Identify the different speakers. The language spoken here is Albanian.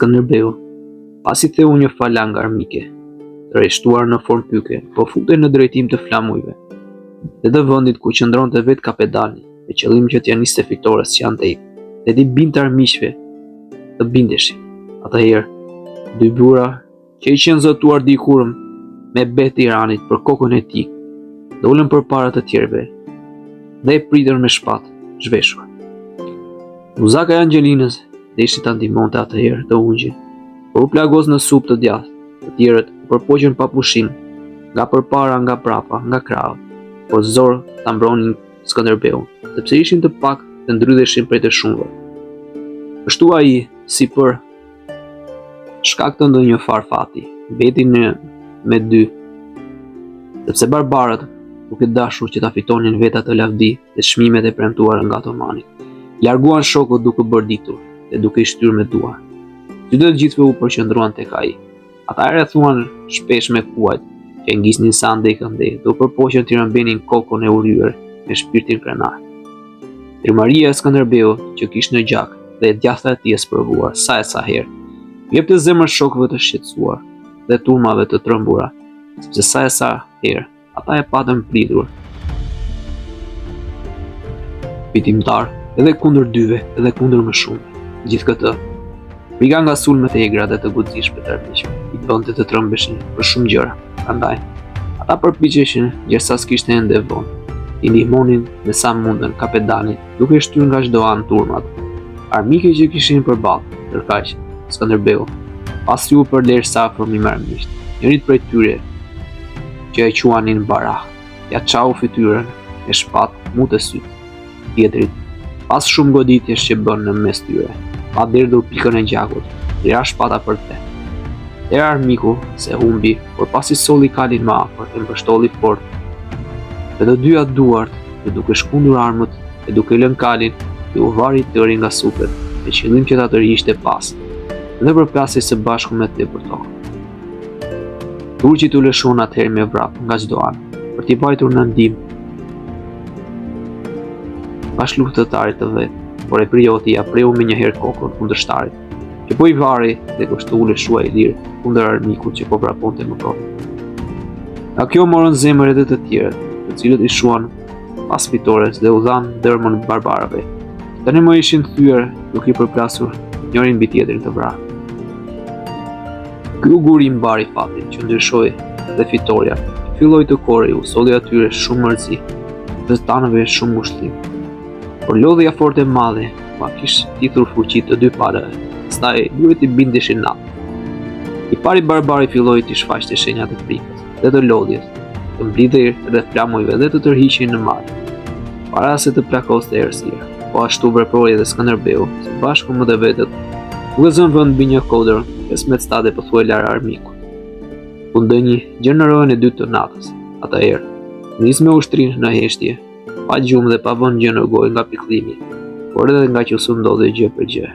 Speaker 1: Skënderbeu, pasi theu një falangë armike, të rreshtuar në formë pyke, po futej në drejtim të flamujve, dhe të vendit ku qëndronte vetë kapetani, me qëllim që t'ia niste fitores që janë të ikë, dhe t'i binte armiqve të bindeshin. Atëherë, dy burra që i qenë zëtuar dikurëm me bet Iranit për kokën e tij, dolën përpara të tjerëve dhe e pritën me shpatë zhveshur. Muzaka e Angelinës deshti ta ndihmonte atëherë të ungjin, por u plagos në supë të djathtë. Të tjerët u përpoqën pa pushim, nga përpara, nga prapa, nga krahët, por zor ta mbronin Skënderbeun, sepse ishin të pak të ndrydheshin prej të shumëve. Kështu ai, si për shkak të ndonjë farfati, mbeti me dy, sepse barbarët, duke dashur që ta fitonin vetat të lavdi dhe çmimet e premtuara nga otomanit, larguan shokut duke bërditur dhe duke i shtyrë me duar. Sytë të gjithëve u përqendruan tek ai. Ata e rrethuan shpesh me kuajt që ngisnin sa ndej, do përpoqen t'i rëmbenin kokën e urryer me shpirtin krenar. Tërmaria e Skënderbeut, që kishte në gjak dhe djathta e tij e sprovuar sa e sa herë, jepte zemër shokëve të shqetësuar dhe turmave të trembura, sepse sa e sa herë ata e patën pritur. Fitimtar edhe kundër dyve, edhe kundër më shumë. Gjithë këtë, frika nga sulmet e egra dhe të guxishme të armiqve i bënte të trembeshin për shumë gjëra. Prandaj, ata përpiqeshin gjersa s'kishte ende vonë, i ndihmonin me sa mundën kapetanin, duke shtyrë nga çdo anë turmat. Armike që kishin përballë, ndërkaq Skënderbeu pasi u përler sa afër armiqt. Njërit prej tyre, që e quanin Barah, ja çau fytyrën me shpatë mu të syt. Tjetrit, pas shumë goditjesh që bën në mes tyre, pa derdhur pikën e gjakut, lira shpata për te. Era armiku se humbi, por pasi solli kalin më afër e mbështolli fort. Dhe të dyja duart, dhe duke shkundur armët e duke lënë kalin, i u vari tëri nga supet, me qëllim që ta tërhiqte pas, dhe përplasej së bashku me te për tokë. Turqit u lëshuan atëherë me vrap nga çdo anë, për t'i vajtur në ndihmë bash luftëtarit të vet, por e Prioti ja preu me njëherë kokën kundërshtarit, që po i vari dhe kështu u lëshua i lirë kundër armikut që po vraponte më pronë. Nga kjo morën zemër edhe të tjerët, të cilët i shuan pas fitores dhe u dhanë dërmën barbarëve. Tani më ishin thyer duke i përplasur njërin mbi tjetrin të vrarë. Ky uguri mbari fatin që ndryshoi dhe fitoria, filloi të korri, u solli atyre shumë mërzi dhe stanëve shumë ngushëllim. Por lodhja fort e madhe ma kishte titur fuqi të dy palëve, pastaj duhet i bindeshin natë. I pari barbari filloi të shfaqte shenjat e frikës dhe të lodhjes, të mblidhej rreth flamujve dhe të tërhiqej në mal, para se të plakoste errësira. Po ashtu veproi edhe Skënderbeu, së bashku me të vetët, duke zënë vend mbi një kodër 15 stade pothuaj larg armikut. U ndënjë gjë në orën e 2 të natës. Atëherë nis me ushtrinë në heshtje, pa gjumë dhe pa vënë gjë në gojë nga pikëllimi, por edhe nga që s'u ndodhi gjë për gjë.